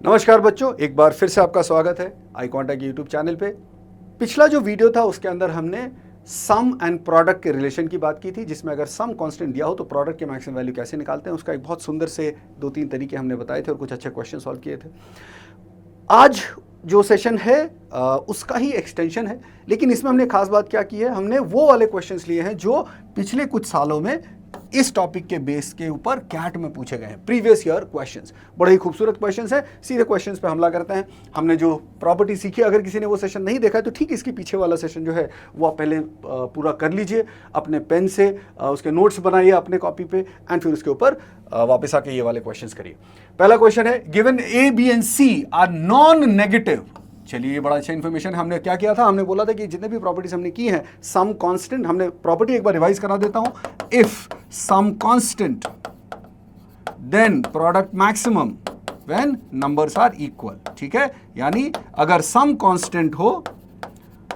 नमस्कार बच्चों, एक बार फिर से आपका स्वागत है आई कांटेक्ट यूट्यूब चैनल पे। पिछला जो वीडियो था उसके अंदर हमने सम एंड प्रोडक्ट के रिलेशन की बात की थी, जिसमें अगर सम कांस्टेंट दिया हो तो प्रोडक्ट के मैक्सिमम वैल्यू कैसे निकालते हैं उसका एक बहुत सुंदर से 2-3 तरीके हमने बताए थे और कुछ अच्छे क्वेश्चन सॉल्व किए थे। आज जो सेशन है उसका ही एक्सटेंशन है, लेकिन इसमें हमने खास बात क्या की है, हमने वो वाले क्वेश्चंस लिए हैं जो पिछले कुछ सालों में इस टॉपिक के बेस के ऊपर कैट में पूछे गए हैं, प्रीवियस ईयर क्वेश्चंस। बड़े ही खूबसूरत क्वेश्चंस हैं, सीधे क्वेश्चंस पे हमला करते हैं। हमने जो प्रॉपर्टी सीखी, अगर किसी ने वो सेशन नहीं देखा है तो ठीक इसके पीछे वाला सेशन जो है वो आप पहले पूरा कर लीजिए अपने पेन से, उसके नोट्स बनाइए अपने कॉपी पे एंड फिर उसके ऊपर वापस आके ये वाले क्वेश्चंस करिए। पहला क्वेश्चन है, given A B and C are non negative. चलिए, ये बड़ा अच्छा इन्फॉर्मेशन। हमने क्या किया था, हमने बोला था कि जितने भी प्रॉपर्टीज हमने की हैं, सम कांस्टेंट, हमने प्रॉपर्टी एक बार रिवाइज करा देता हूं। If sum constant then product maximum when numbers are equal. ठीक है, यानी अगर सम कांस्टेंट हो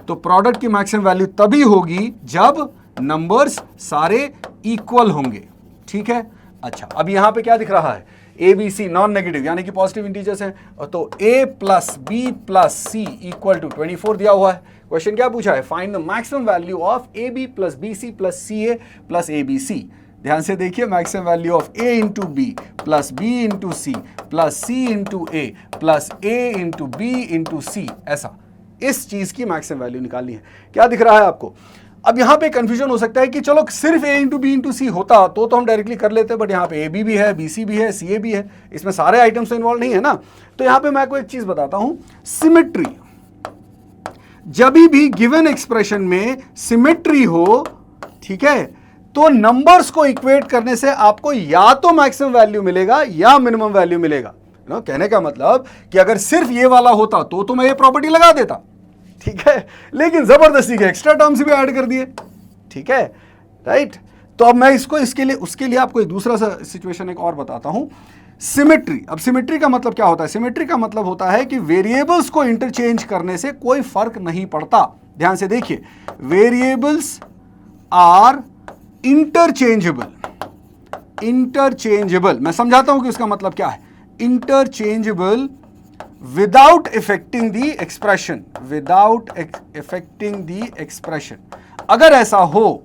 तो प्रोडक्ट की मैक्सिमम वैल्यू तभी होगी जब नंबर्स सारे इक्वल होंगे। ठीक है, अच्छा, अब यहां पे क्या दिख रहा है, A B C non negative यानी कि पॉजिटिव इंटीजर्स हैं, तो A plus B plus C equal to 24 दिया हुआ है। क्वेश्चन क्या पूछा है, find the maximum value of A B plus B C plus C A plus A B C. ध्यान से देखिए, maximum value of A into B plus B into C plus C into A plus A into B into सी, ऐसा इस चीज की maximum value निकालनी है। क्या दिख रहा है आपको? अब यहां पे कंफ्यूजन हो सकता है कि चलो सिर्फ ए इंटू बी इंटू सी होता तो हम डायरेक्टली कर लेते, बट यहां पे ए बी भी है, बी सी भी है, सी ए भी है, इसमें सारे आइटम्स तो इन्वॉल्व नहीं है ना। तो यहां पे मैं आपको एक चीज बताता हूं, सिमेट्री। जब भी गिवन एक्सप्रेशन में सिमेट्री हो, ठीक है, तो नंबर्स को इक्वेट करने से आपको या तो मैक्सिमम वैल्यू मिलेगा या मिनिमम वैल्यू मिलेगा। कहने का मतलब कि अगर सिर्फ ये वाला होता तो मैं ये प्रॉपर्टी लगा देता, ठीक है, लेकिन जबरदस्ती के एक्स्ट्रा टर्म्स भी ऐड कर दिए। ठीक है, राइट। तो अब मैं उसके लिए आपको एक दूसरा सा सिचुएशन एक और बताता हूं, सिमेट्री। अब सिमेट्री का मतलब क्या होता है? सिमेट्री का मतलब होता है कि वेरिएबल्स को इंटरचेंज करने से कोई फर्क नहीं पड़ता। ध्यान से देखिए, वेरिएबल्स आर इंटरचेंजेबल। मैं समझाता हूं कि उसका मतलब क्या है। Interchangeable without affecting the expression, अगर ऐसा हो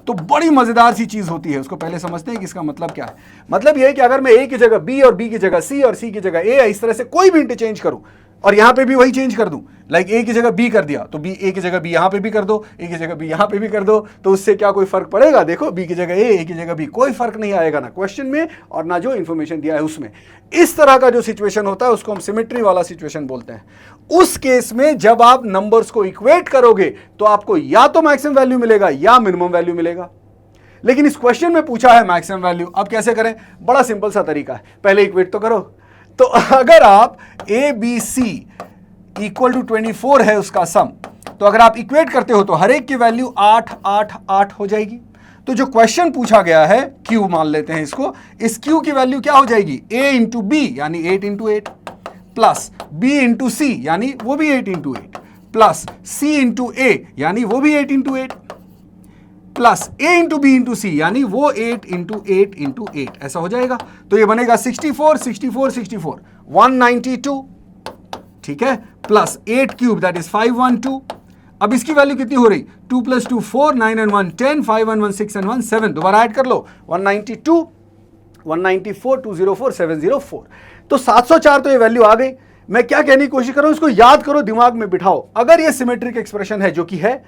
तो बड़ी मजेदार सी चीज होती है। उसको पहले समझते हैं कि इसका मतलब क्या है। मतलब यह है कि अगर मैं ए की जगह बी और बी की जगह सी और सी की जगह ए, इस तरह से कोई भी इंटरचेंज करूं और यहां पे भी वही चेंज कर दूं, लाइक ए की जगह बी कर दिया तो बी ए की जगह बी यहां पे भी कर दो, ए की जगह बी यहां पे भी कर दो, तो उससे क्या कोई फर्क पड़ेगा? देखो, बी की जगह ए की जगह बी, कोई फर्क नहीं आएगा ना क्वेश्चन में और ना जो इंफॉर्मेशन दिया है उसमें। इस तरह का जो सिचुएशन होता है उसको हम सिमेट्री वाला सिचुएशन बोलते हैं। उस केस में जब आप नंबर्स को इक्वेट करोगे तो आपको या तो मैक्सिमम वैल्यू मिलेगा या मिनिमम वैल्यू मिलेगा। लेकिन इस क्वेश्चन में पूछा है मैक्सिमम वैल्यू। अब कैसे करें? बड़ा सिंपल सा तरीका है, पहले इक्वेट तो करो। तो अगर आप A B C equal to 24 है उसका सम, तो अगर आप इक्वेट करते हो तो हर एक की वैल्यू 8 8 8 हो जाएगी। तो जो क्वेश्चन पूछा गया है, क्यू मान लेते हैं इसको, इस क्यू की वैल्यू क्या हो जाएगी? ए इंटू बी यानी 8 इंटू 8 प्लस बी इंटू सी यानी वो भी 8 इंटू 8 प्लस सी इंटू ए यानी वो भी 8 into 8 plus A into B into सी यानी वो 8 इंटू 8 इंटू 8, ऐसा हो जाएगा। तो ये बनेगा 64 64 64 192, ठीक है, प्लस 8 क्यूब दैट इज 512। अब इसकी वैल्यू कितनी हो रही? 2 + 2 4 9 and 1 10 5 and 1 6 and 1 7। दोबारा ऐड कर लो, 192 194 204 704। तो 704 तो ये वैल्यू आ गई। मैं क्या कहने की कोशिश कर रहा हूं, इसको याद करो, दिमाग में बिठाओ। अगर ये सिमेट्रिक एक्सप्रेशन है, जो कि है,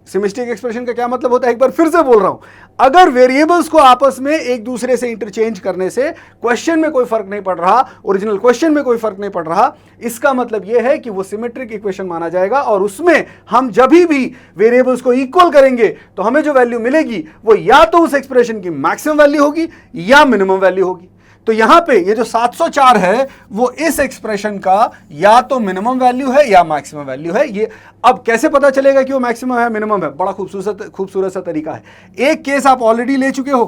सिमेट्रिक एक्सप्रेशन का क्या मतलब होता है, एक बार फिर से बोल रहा हूं, अगर वेरिएबल्स को आपस में एक दूसरे से इंटरचेंज करने से क्वेश्चन में कोई फर्क नहीं पड़ रहा, ओरिजिनल क्वेश्चन में कोई फर्क नहीं पड़ रहा, इसका मतलब यह है कि वो सिमेट्रिक इक्वेशन माना जाएगा और उसमें हम जब भी वेरिएबल्स को इक्वल करेंगे तो हमें जो वैल्यू मिलेगी वो या तो उस एक्सप्रेशन की मैक्सिमम वैल्यू होगी या मिनिमम वैल्यू होगी। तो यहां पे ये जो 704 है वो इस एक्सप्रेशन का या तो मिनिमम वैल्यू है या मैक्सिमम वैल्यू है। ये अब कैसे पता चलेगा कि वो मैक्सिमम है मिनिमम है? बड़ा खूबसूरत सा तरीका है। एक केस आप ऑलरेडी ले चुके हो,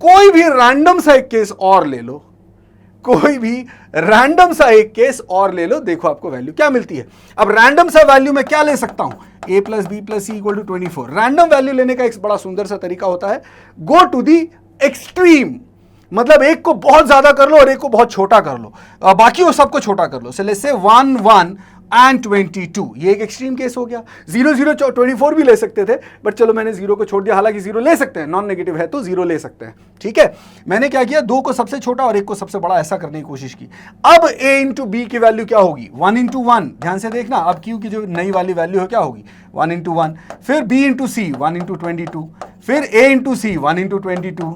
कोई भी रैंडम सा एक केस और ले लो, कोई भी रैंडम सा एक केस और ले लो, देखो आपको वैल्यू क्या मिलती है। अब रैंडम सा वैल्यू मैं क्या ले सकता हूं? a plus B plus C equal to 24। Random value लेने का एक बड़ा सुंदर सा तरीका होता है, गो टू दी एक्सट्रीम। मतलब एक को बहुत ज्यादा कर लो और एक को बहुत छोटा कर लो, बाकी वो सबको छोटा कर लो। लेट्स से 1 1 एंड 22, ये एक एक्सट्रीम केस हो गया। 0 0 24 भी ले सकते थे, बट चलो मैंने 0 को छोड़ दिया, हालांकि 0 ले सकते हैं, नॉन नेगेटिव है तो 0 ले सकते हैं, ठीक है। मैंने क्या किया, 2 को सबसे छोटा और 1 को सबसे बड़ा ऐसा करने की कोशिश की। अब a इंटू बी की वैल्यू क्या होगी, 1 इंटू 1, ध्यान से देखना, अब q की जो नई वाली वैल्यू है क्या होगी, 1 इंटू 1, फिर b इंटू सी 1 इंटू 22, फिर a इंटू सी 1 इंटू 22,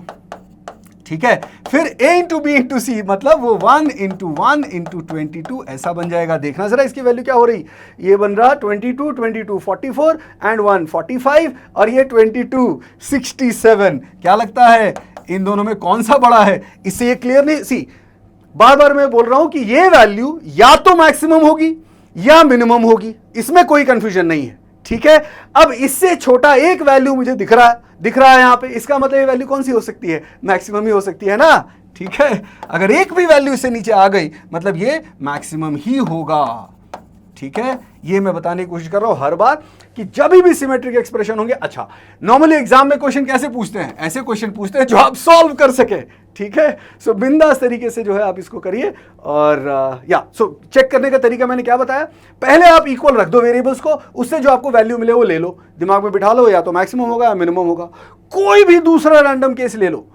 ठीक है, फिर a इंटू बी इंटू सी, मतलब वो 1 इंटू 1 इंटू 22 ऐसा बन जाएगा। देखना जरा इसकी वैल्यू क्या हो रही, ये बन रहा 22 22 44 एंड 1 45 और ये 22 67। क्या लगता है इन दोनों में कौन सा बड़ा है? इससे ये क्लियर नहीं, सी बार बार मैं बोल रहा हूं कि ये वैल्यू या तो मैक्सिमम होगी या मिनिमम होगी, इसमें कोई कंफ्यूजन नहीं है, ठीक है। अब इससे छोटा एक वैल्यू मुझे दिख रहा है यहां पे, इसका मतलब ये वैल्यू कौन सी हो सकती है, मैक्सिमम ही हो सकती है ना, ठीक है। अगर एक भी वैल्यू इससे नीचे आ गई मतलब ये मैक्सिमम ही होगा, ठीक है। ये मैं बताने की कोशिश कर रहा हूं हर बार कि जब भी सिमेट्रिक एक्सप्रेशन होंगे। अच्छा, नॉर्मली एग्जाम में क्वेश्चन कैसे पूछते हैं, ऐसे क्वेश्चन पूछते हैं जो आप सॉल्व कर सके, ठीक है। सो बिंदास तरीके से जो है आप इसको करिए। और चेक करने का तरीका मैंने क्या बताया, पहले आप इक्वल रख दो वेरिएबल्स को, उससे जो आपको वैल्यू मिले वो ले लो, दिमाग में बिठा लो, या तो मैक्सिमम होगा या मिनिमम होगा। कोई भी दूसरा रैंडम केस ले लो,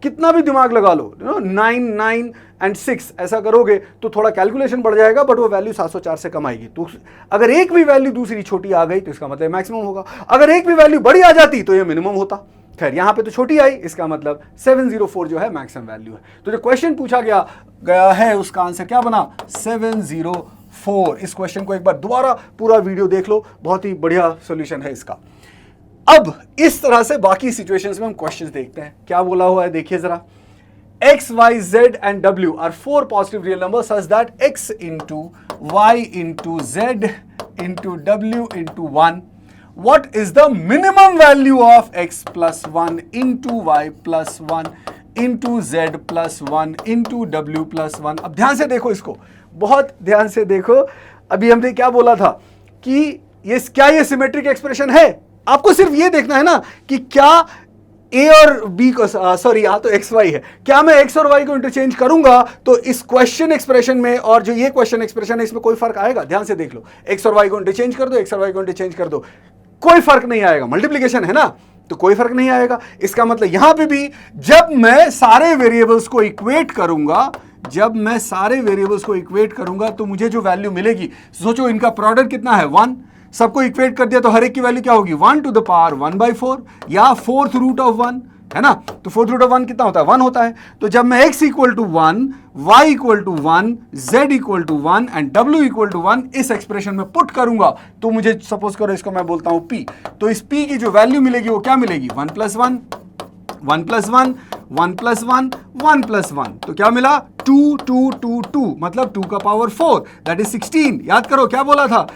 कितना भी दिमाग लगा लो, 9 9 एंड 6 ऐसा करोगे तो थोड़ा कैलकुलेशन बढ़ जाएगा, बट वो वैल्यू 704 से कम आएगी। तो अगर एक भी वैल्यू दूसरी छोटी आ गई तो इसका मतलब मैक्सिमम होगा, अगर एक भी वैल्यू बड़ी आ जाती तो ये मिनिमम होता। खैर यहां पे तो छोटी आई, इसका मतलब 704 जो है मैक्सिमम वैल्यू है। तो जो क्वेश्चन पूछा गया है उसका आंसर क्या बना, 704। इस क्वेश्चन को एक बार दोबारा पूरा वीडियो देख लो, बहुत ही बढ़िया सॉल्यूशन है इसका। अब इस तरह से बाकी सिचुएशंस में हम क्वेश्चंस देखते हैं, क्या बोला हुआ है देखिए जरा। x, y, z and w are 4 positive real numbers such that x into y into z into w into 1. What is the minimum value of x plus 1 into y plus 1 into z plus 1 into w plus 1? अब ध्यान से देखो इसको, बहुत ध्यान से देखो। अभी हमने क्या बोला था कि ये सिमेट्रिक एक्सप्रेशन है। आपको सिर्फ ये देखना है ना कि क्या a और b को, सॉरी यहां तो x y है, क्या मैं x और y को इंटरचेंज करूंगा तो इस क्वेश्चन एक्सप्रेशन में और जो ये क्वेश्चन एक्सप्रेशन है इसमें कोई फर्क आएगा? ध्यान से देख लो, x और y को इंटरचेंज कर दो, x और y को इंटरचेंज कर दो, कोई फर्क नहीं आएगा। मल्टीप्लीकेशन है ना, तो कोई फर्क नहीं आएगा। इसका मतलब यहां पे भी जब मैं सारे वेरिएबल्स को इक्वेट करूंगा, तो मुझे जो वैल्यू मिलेगी, सोचो इनका प्रोडक्ट कितना है, 1, सबको इक्वेट कर दिया तो हर एक की वैल्यू क्या होगी, 1 to the power 1/4 या 4th रूट ऑफ 1, है ना। तो 4th रूट ऑफ 1 कितना होता है, 1 होता है। तो जब मैं x equal to 1, y equal to 1, z equal to 1 and w equal to 1 इस एक्सप्रेशन में पुट करूंगा तो मुझे सपोज करो इसको मैं बोलता हूं p, तो इस p की जो वैल्यू मिलेगी वो क्या मिलेगी, 1 + 1 1 + 1 1 + 1 1 + 1, तो क्या मिला 2 2 2 2, मतलब 2 का पावर 4 दैट इज 16। याद करो क्या बोला था,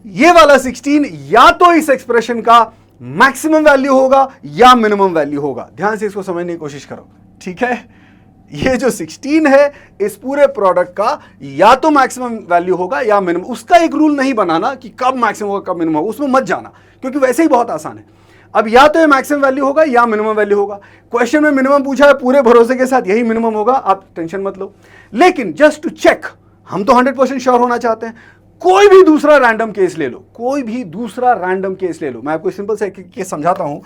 ये वाला 16 या तो इस एक्सप्रेशन का मैक्सिमम वैल्यू होगा या मिनिमम वैल्यू होगा। ध्यान से इसको समझने की कोशिश करो, ठीक है। ये जो 16 है इस पूरे प्रोडक्ट का या तो मैक्सिमम वैल्यू होगा या मिनिमम। उसका एक रूल नहीं बनाना कि कब मैक्सिमम होगा कब मिनिमम होगा, उसमें मत जाना, क्योंकि वैसे ही बहुत आसान है। अब या तो ये मैक्सिमम वैल्यू होगा या मिनिमम वैल्यू होगा। क्वेश्चन में मिनिमम पूछा है, पूरे भरोसे के साथ यही मिनिमम होगा, आप टेंशन मत लो। लेकिन जस्ट टू चेक, हम तो 100% श्योर होना चाहते हैं, कोई भी दूसरा रैंडम केस ले लो, मैं आपको सिंपल से केस समझाता हूं।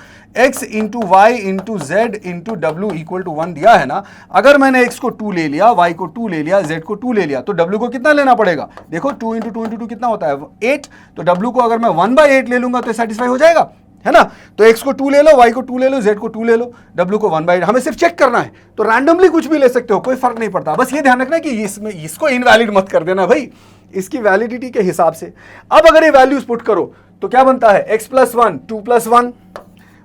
x into Y into Z into W equal to 1 दिया है ना, अगर मैंने x को 2 ले लिया, y को 2 ले लिया, z को 2 ले लिया, तो w को कितना लेना पड़ेगा, देखो 2 इंटू 2 इंटू 2 कितना होता है 8, तो w को अगर मैं 1/8 ले लूंगा तो सेटिस्फाई हो जाएगा, है ना। तो x को 2 ले लो, y को 2 ले लो, z को 2 ले लो, w को 1/8, हमें सिर्फ चेक करना है। तो रैंडमली कुछ भी ले सकते हो, कोई फर्क नहीं पड़ता, बस ये ध्यान रखना कि इसको इनवैलिड मत कर देना भाई, इसकी वैलिडिटी के हिसाब से। अब अगर ये वैल्यूज पुट करो तो क्या बनता है, x + 1 2 + 1,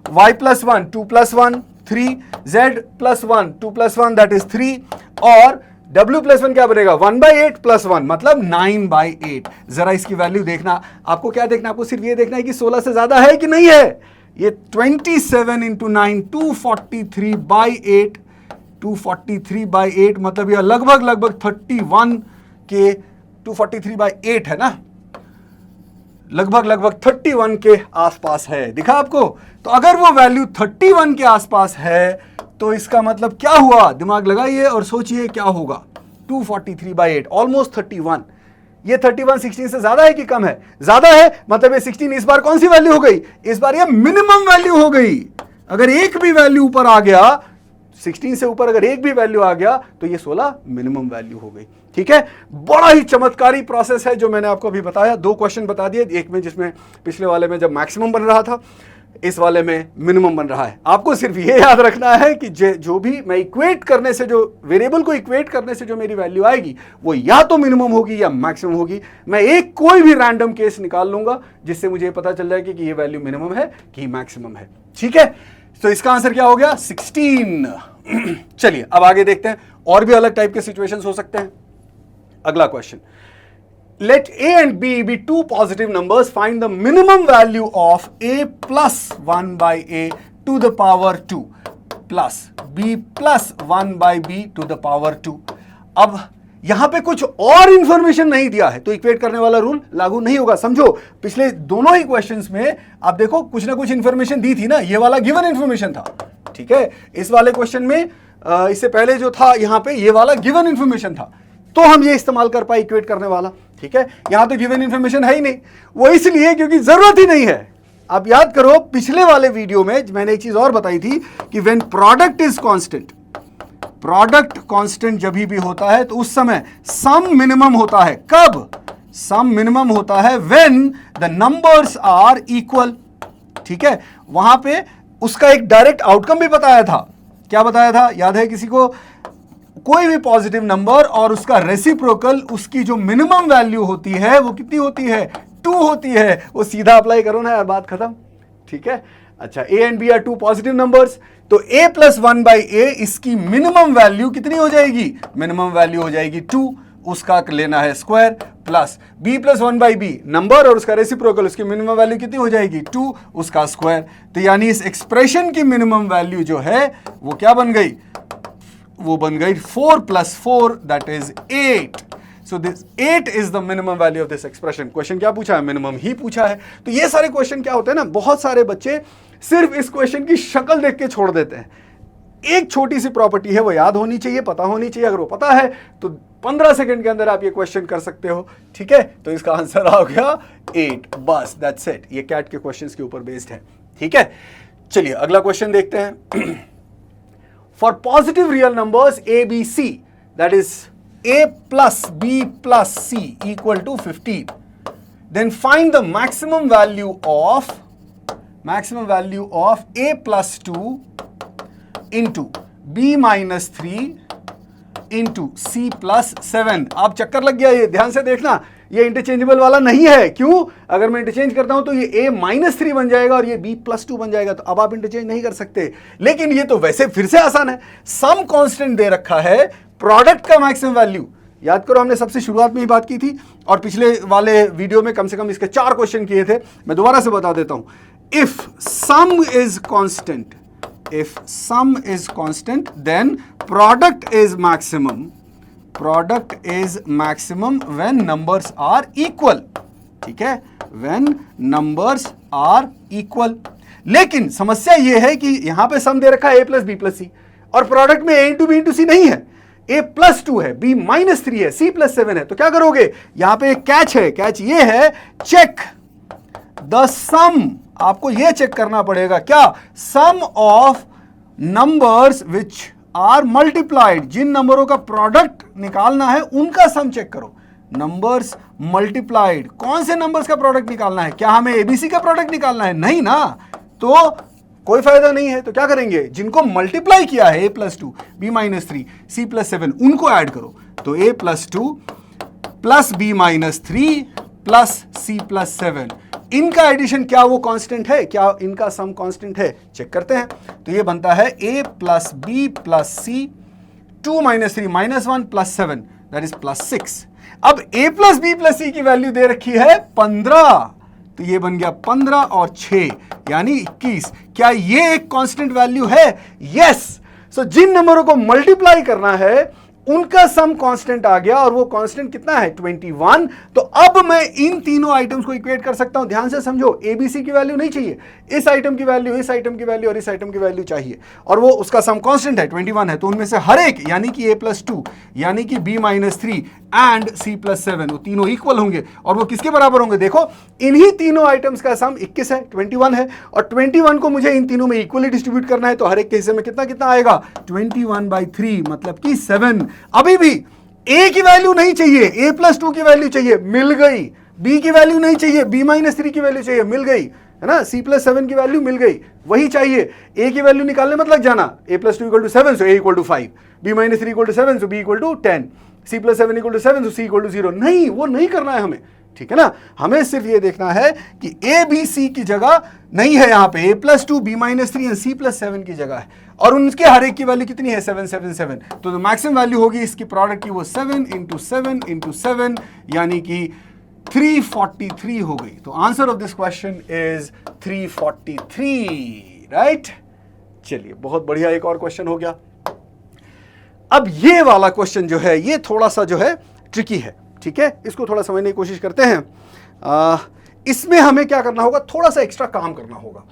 y + 1 2 + 1 3, z + 1 2 + 1 that is 3, और w + 1 क्या बनेगा 1/8 + 1 मतलब 9/8। जरा इसकी वैल्यू देखना, आपको क्या देखना, आपको सिर्फ ये देखना है कि 16 से ज्यादा है कि नहीं है। ये 27 × 9 243/8, 243/8 मतलब ये लगभग 31 के 243/8 है ना, लगभग 31 के आसपास है। दिखा आपको? तो अगर वो वैल्यू 31 के आसपास है तो इसका मतलब क्या हुआ? दिमाग लगाइए और सोचिए क्या होगा। 243/8 ऑलमोस्ट 31। ये 31 16 से ज्यादा है कि कम है? ज्यादा है, मतलब ये 16 इस बार कौन सी वैल्यू हो गई? इस बार ये मिनिमम वैल्यू हो गई। अगर एक भी वैल्यू ऊपर आ गया, 16 से ऊपर अगर एक भी वैल्यू आ गया तो ये 16 मिनिमम वैल्यू हो गई। ठीक है, बड़ा ही चमत्कारी प्रोसेस है जो मैंने आपको अभी बताया। 2 क्वेश्चन बता दिए, एक में जिसमें पिछले वाले में जब मैक्सिमम बन रहा था, इस वाले में मिनिमम बन रहा है। आपको सिर्फ ये याद रखना है कि जो भी मैं इक्वेट करने से, जो वेरिएबल को इक्वेट करने से जो मेरी वैल्यू आएगी वो या तो मिनिमम होगी या मैक्सिमम होगी। मैं एक कोई भी रैंडम केस निकाल लूंगा जिससे मुझे पता चल जाएगा कि ये वैल्यू मिनिमम है कि मैक्सिमम है। ठीक है, तो इसका आंसर क्या हो गया? 16। चलिए अब आगे देखते हैं, और भी अलग टाइप के सिचुएशंस हो सकते हैं। अगला question, let a and b be two positive numbers, find the minimum value of a plus 1 by a to the power 2 plus b plus 1 by b to the power 2। अब यहां पे कुछ और इंफॉर्मेशन नहीं दिया है तो इक्वेट करने वाला रूल लागू नहीं होगा। समझो, पिछले दोनों ही क्वेश्चंस में आप देखो कुछ ना कुछ इंफॉर्मेशन दी थी ना, ये वाला गिवन इंफॉर्मेशन था। ठीक है, इस वाले क्वेश्चन में इससे पहले जो था यहां पे ये वाला गिवन इंफॉर्मेशन था, तो हम ये इस्तेमाल कर पाए इक्वेट करने वाला। ठीक है, यहां तो गिवन इंफॉर्मेशन है ही नहीं, वो इसलिए क्योंकि जरूरत ही नहीं है। आप याद करो, पिछले वाले वीडियो में मैंने एक चीज और बताई थी कि when product is constant, product constant जब भी होता है तो उस समय सम मिनिमम होता है। कब सम मिनिमम होता है? When the numbers are equal. ठीक है, वहां पे उसका एक डायरेक्ट आउटकम भी बताया था। क्या बताया था, याद है किसी को? कोई भी पॉजिटिव नंबर और उसका रेसिप्रोकल, उसकी जो मिनिमम वैल्यू होती है वो कितनी होती है? 2 होती है। वो सीधा अप्लाई करो ना यार, बात खत्म। ठीक है, अच्छा, a and b are 2 positive numbers, तो a प्लस 1 बाई a, इसकी मिनिमम वैल्यू कितनी हो जाएगी? मिनिमम वैल्यू हो जाएगी 2, उसका लेना है square, plus b plus 1 by b number और उसका रेसिप्रोकल, उसकी मिनिमम वैल्यू कितनी हो जाएगी? 2, उसका स्क्वायर। तो यानी इस एक्सप्रेशन की मिनिमम वैल्यू जो है वो क्या बन गई? वो बन गई 4 plus 4 that is 8। So this 8 is the minimum value of this expression। Question क्या पूछा है? मिनिमम ही पूछा है। तो ये सारे क्वेश्चन क्या होते हैं ना, बहुत सारे बच्चे सिर्फ इस क्वेश्चन की शक्ल देख के छोड़ देते हैं। एक छोटी सी प्रॉपर्टी है, वो याद होनी चाहिए, पता होनी चाहिए। अगर वो पता है तो 15 सेकंड के अंदर आप ये क्वेश्चन कर सकते हो। ठीक है, तो इसका आंसर आ गया 8, बस दैट्स इट। ये कैट के क्वेश्चंस के ऊपर बेस्ड है। ठीक है, चलिए अगला क्वेश्चन देखते हैं। For positive real numbers a, b, c, that is a plus b plus c equal to 15, then find the maximum value of a plus 2 into b minus 3 into c plus 7। आप चक्कर लग गया, ये ध्यान से देखना, ये इंटरचेंजेबल वाला नहीं है। क्यों? अगर मैं इंटरचेंज करता हूं तो ये a माइनस 3 बन जाएगा और ये b प्लस 2 बन जाएगा, तो अब आप इंटरचेंज नहीं कर सकते। लेकिन ये तो वैसे फिर से आसान है, सम कांस्टेंट दे रखा है, प्रोडक्ट का मैक्सिमम वैल्यू। याद करो, हमने सबसे शुरुआत में ही बात की थी और पिछले वाले वीडियो में कम से कम इसके 4 क्वेश्चन किए थे। मैं दोबारा से बता देता हूं। If sum is constant then product is maximum. Product is maximum when numbers are equal. ठीक है, व्हेन नंबर्स आर इक्वल। लेकिन समस्या यह है कि यहां पे सम दे रखा है a प्लस बी प्लस सी और प्रोडक्ट में a इंटू बी इंटू सी नहीं है। a प्लस 2 है, b माइनस 3 है, c प्लस 7 है। तो क्या करोगे? यहां पे एक कैच है, कैच ये है, चेक द सम। आपको ये चेक करना पड़ेगा, क्या? Sum of numbers which are multiplied. जिन नंबरों का प्रोडक्ट निकालना है उनका सम चेक करो। नंबर्स मल्टीप्लाइड, कौन से नंबर्स का प्रोडक्ट निकालना है? क्या हमें एबीसी का प्रोडक्ट निकालना है? नहीं ना, तो कोई फायदा नहीं है। तो क्या करेंगे? जिनको मल्टीप्लाई किया है a plus 2, b minus 3, c plus 7, उनको ऐड करो। तो a plus 2 plus b minus 3 plus c plus 7, इनका एडिशन क्या वो कांस्टेंट है? क्या इनका सम कांस्टेंट है? चेक करते हैं। तो ये बनता है a plus b plus c, 2 minus 3 minus 1 plus 7, that is plus 6। अब a plus b plus c की वैल्यू दे रखी है 15, तो ये बन गया 15 और 6 यानी 21। क्या ये एक कांस्टेंट वैल्यू है? यस। सो जिन नंबरों को मल्टीप्लाई करना है उनका सम कांस्टेंट आ गया और वो कांस्टेंट कितना है 21। तो अब मैं इन तीनों आइटम्स को इक्वेट कर सकता हूं। ध्यान से समझो, एबीसी की वैल्यू नहीं चाहिए, इस आइटम की वैल्यू, इस आइटम की वैल्यू और इस आइटम की वैल्यू चाहिए, और वो उसका सम कांस्टेंट है 21 है। तो उनमें से हर एक यानी कि a+2 यानी कि b-3 एंड c+7 वो तीनों इक्वल होंगे और वो किसके बराबर होंगे? देखो इन्हीं तीनों आइटम्स का सम 21 है, 21 है, और 21 को मुझे इन तीनों में इक्वली डिस्ट्रीब्यूट करना है। तो हर एक के हिस्से में कितना कितना आएगा? 21/3 मतलब कि 7। अभी भी a की वैल्यू नहीं चाहिए, a+2 की वैल्यू चाहिए, मिल गई। b की वैल्यू नहीं चाहिए, b-3 की वैल्यू चाहिए, मिल गई, है ना। c+7 की वैल्यू मिल गई, वही चाहिए। a की वैल्यू निकालने मत लग जाना, a+2 = 7 so a = 5, b-3 = 7 so b = 10, c+7 = 7 so c = 0। नहीं, वो नहीं करना है हमें, ठीक है ना। हमें सिर्फ ये देखना है कि a b c की जगह नहीं है, यहां पे a+2 b-3 और c+7 की जगह है, और उनके हर एक की वैल्यू कितनी है? 7 7 7। तो मैक्सिमम वैल्यू होगी इसकी प्रोडक्ट की वो 7 × 7 × 7 यानी कि 343 हो गई। तो answer of this question is 343, right. चलिए बहुत बढ़िया, एक और क्वेश्चन हो गया। अब ये वाला क्वेश्चन जो है ये थोड़ा सा जो है ट्रिकी है, ठीक है, इसको थोड़ा समझने की कोशिश करते हैं। इसमें हमें क्या करना होगा? थोड़ा सा एक्स्ट्रा काम करना होगा।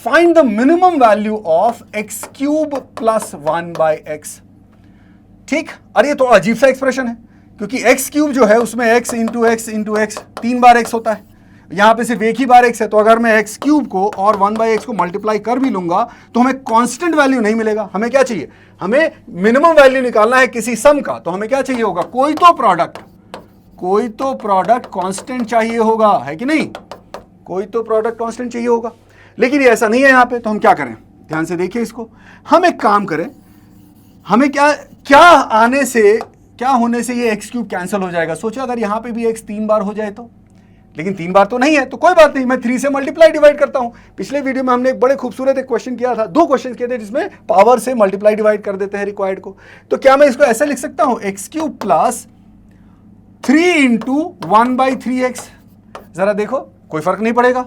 Find the minimum value of x³ + 1/x। ठीक, अरे ये तो अजीब सा एक्सप्रेशन है, क्योंकि x³ जो है उसमें x × x × x 3 बार x होता है, यहां पे सिर्फ एक ही बार x है। तो अगर मैं x³ को और 1/x को मल्टीप्लाई कर भी लूंगा तो हमें कांस्टेंट वैल्यू नहीं मिलेगा। हमें क्या चाहिए? हमें मिनिमम वैल्यू निकालना है किसी सम का। तो हमें क्या चाहिए होगा? कोई तो प्रोडक्ट कांस्टेंट चाहिए होगा, है कि नहीं? कोई तो प्रोडक्ट कांस्टेंट चाहिए होगा, लेकिन ये ऐसा नहीं है यहां पे। तो हम क्या करें? ध्यान से देखिए इसको। हम एक काम करें, हमें क्या होने से ये x³ कैंसिल हो जाएगा। सोचो अगर यहां पे भी x 3 बार हो जाए तो, लेकिन 3 बार तो नहीं है, तो कोई बात नहीं, मैं 3 से मल्टीप्लाई डिवाइड करता हूं। पिछले वीडियो में हमने एक बड़े खूबसूरत एक क्वेश्चन किया था, 2 क्वेश्चन किए थे जिसमें पावर से मल्टीप्लाई डिवाइड कर देते हैं रिक्वायर्ड को। तो क्या मैं इसको ऐसे लिख सकता हूं? x³ + 3 × 1/3x। जरा देखो, कोई फर्क नहीं पड़ेगा।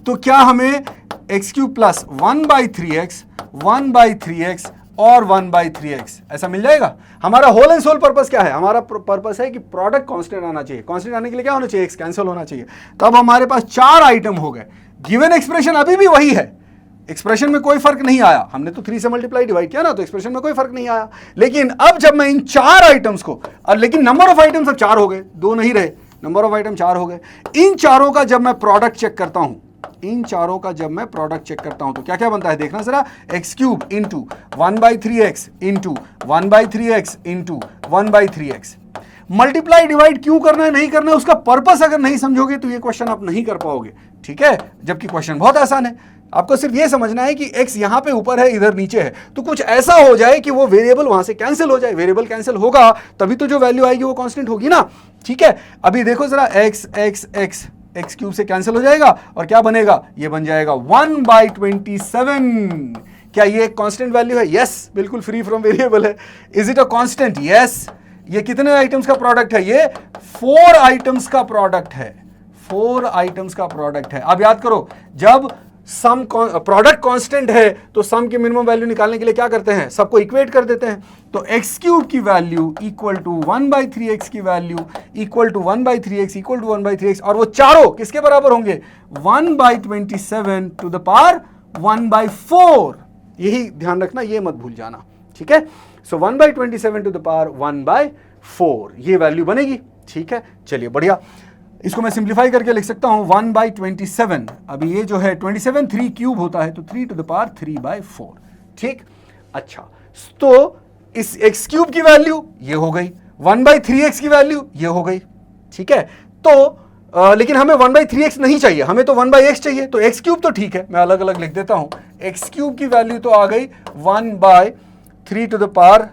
तो क्या हमें x³ + 1/3x, 1/3x और 1/3x ऐसा मिल जाएगा? हमारा होल एंड सोल पर्पस क्या है? हमारा पर्पस है कि प्रोडक्ट कांस्टेंट आना चाहिए। कांस्टेंट आने के लिए क्या होना चाहिए? x कैंसिल होना चाहिए। तब हमारे पास 4 आइटम हो गए। गिवन एक्सप्रेशन अभी भी वही है, एक्सप्रेशन में कोई फर्क नहीं आया। हमने तो 3 से मल्टीप्लाई डिवाइड किया ना, तो एक्सप्रेशन में कोई फर्क नहीं आया। लेकिन अब जब मैं इन 4 आइटम्स को, और लेकिन नंबर ऑफ आइटम्स अब 4 हो गए, 2 नहीं रहे, नंबर ऑफ आइटम 4 हो गए। इन चारों का जब मैं प्रोडक्ट चेक करता हूं, तो क्या क्या बनता है? देखना जरा, x³ × 1/3x × 1/3x × 1/3x। Multiply divide क्यों करना है, नहीं करना है, उसका पर्पस अगर नहीं समझोगे तो ये क्वेश्चन आप नहीं कर पाओगे, ठीक है। जबकि क्वेश्चन बहुत आसान है, आपको सिर्फ ये समझना है कि x यहां पे ऊपर है, इधर नीचे है, तो कुछ ऐसा हो जाए कि वो वेरिएबल वहां से कैंसिल हो जाए। वेरिएबल कैंसिल होगा तभी तो जो वैल्यू आएगी वो कांस्टेंट होगी ना, ठीक है। अभी देखो जरा, x³ से कैंसिल हो जाएगा और क्या बनेगा? ये बन जाएगा 1/27। क्या ये एक कांस्टेंट वैल्यू है? यस, बिल्कुल फ्री फ्रॉम वेरिएबल है। Is it a constant? Yes. ये कितने आइटम्स का प्रोडक्ट है? ये 4 आइटम्स का प्रोडक्ट है, 4 आइटम्स का प्रोडक्ट है। अब याद करो, जब सम प्रोडक्ट कांस्टेंट है तो सम की मिनिमम वैल्यू निकालने के लिए क्या करते हैं? सबको इक्वेट कर देते हैं। तो x³ की वैल्यू इक्वल टू 1/3x की value equal to 1/3x equal to 1/3x, और वो चारों किसके बराबर होंगे? 1/27 टू द पावर 1/4। यही ध्यान रखना, ये मत भूल जाना, ठीक है। सो 1/27 टू द पावर 1/4 ये वैल्यू बनेगी, ठीक है। चलिए बढ़िया, इसको मैं सिंप्लीफाई करके लिख सकता हूं 1/27। अभी ये जो है 27 3³ होता है, तो 3 टू द पावर 3/4, ठीक। अच्छा, तो इस x³ की वैल्यू ये हो गई, 1/3x की वैल्यू ये हो गई, ठीक है। तो लेकिन हमें 1/3x नहीं चाहिए, हमें तो 1/x चाहिए। तो x³ तो ठीक है, मैं अलग अलग लिख देता हूं। x³ की वैल्यू तो आ गई 1/3 टू द पावर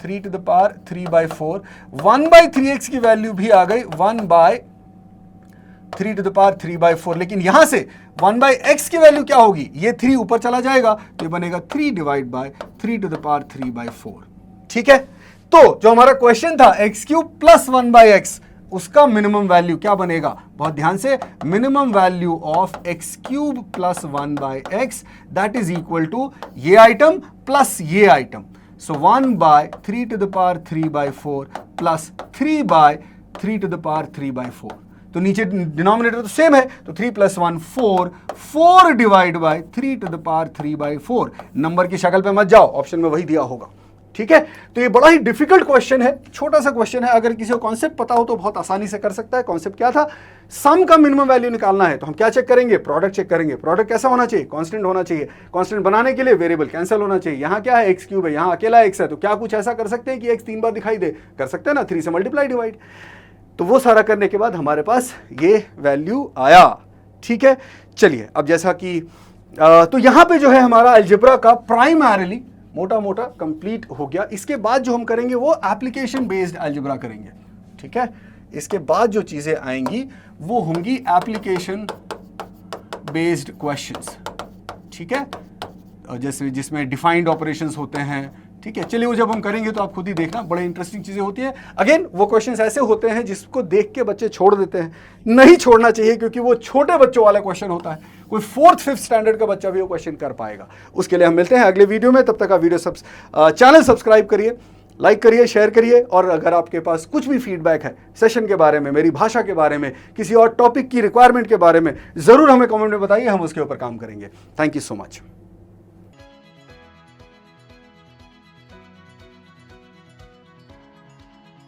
3/4। 1/3x की वैल्यू भी आ गई 1/3 टू द पावर 3/4। लेकिन यहां से 1/x की वैल्यू क्या होगी? ये 3 ऊपर चला जाएगा तो ये बनेगा 3/3 टू द पावर 3/4, ठीक है। तो जो हमारा क्वेश्चन था x³ + 1/x, उसका मिनिमम वैल्यू क्या बनेगा? बहुत ध्यान से, minimum value of x³ + 1/x that is equal to ये आइटम प्लस ये आइटम। So 1/3^3/4 plus 3/3^3/4। तो नीचे डिनोमिनेटर तो सेम है, तो 3 + 1 4, 4/3^3/4। नंबर की शक्ल पे मत जाओ, ऑप्शन में वही दिया होगा। ठीक है, तो ये बड़ा ही डिफिकल्ट क्वेश्चन है, छोटा सा क्वेश्चन है। अगर किसी को कॉन्सेप्ट पता हो तो बहुत आसानी से कर सकता है। कॉन्सेप्ट क्या था, सम का मिनिमम वैल्यू निकालना है, तो हम क्या चेक करेंगे, प्रोडक्ट चेक करेंगे। प्रोडक्ट कैसा होना चाहिए, कांस्टेंट होना चाहिए। कांस्टेंट बनाने के लिए वेरिएबल कैंसिल होना चाहिए। यहाँ क्या है, x³ है, यहाँ अकेला x है, तो क्या कुछ ऐसा कर सकते हैं कि x 3 बार दिखाई दे, कर सकते हैं ना, 3 से मल्टीप्लाई डिवाइड। तो वो सारा करने के बाद हमारे पास ये वैल्यू आया। ठीक है, चलिए अब जैसा कि तो यहां पे जो है हमारा अलजेब्रा का प्राइमरीली मोटा मोटा कंप्लीट हो गया। इसके बाद जो हम करेंगे वो एप्लीकेशन बेस्ड अलजेब्रा करेंगे। ठीक है, इसके बाद जो चीजें आएंगी वो होंगी एप्लीकेशन बेस्ड क्वेश्चंस। ठीक है, जैसे जिसमें डिफाइंड ऑपरेशंस होते हैं। ठीक है, चलिए वो जब हम करेंगे तो आप खुद ही देखना, बड़े इंटरेस्टिंग चीजें होती हैं। अगेन वो क्वेश्चंस ऐसे होते हैं जिसको देख के बच्चे छोड़ देते हैं, नहीं छोड़ना चाहिए, क्योंकि वो छोटे बच्चों वाला क्वेश्चन होता है। कोई 4th 5th स्टैंडर्ड का बच्चा भी वो क्वेश्चन कर पाएगा। उसके लिए हम मिलते हैं अगले वीडियो में। तब तक आप चैनल सब्सक्राइब करिए, लाइक करिए, शेयर करिए, और अगर आपके पास कुछ भी फीडबैक है सेशन के बारे में, मेरी भाषा के बारे में, किसी और टॉपिक की रिक्वायरमेंट के बारे में, जरूर हमें कमेंट में बताइए, हम उसके ऊपर काम करेंगे। Thank you so much.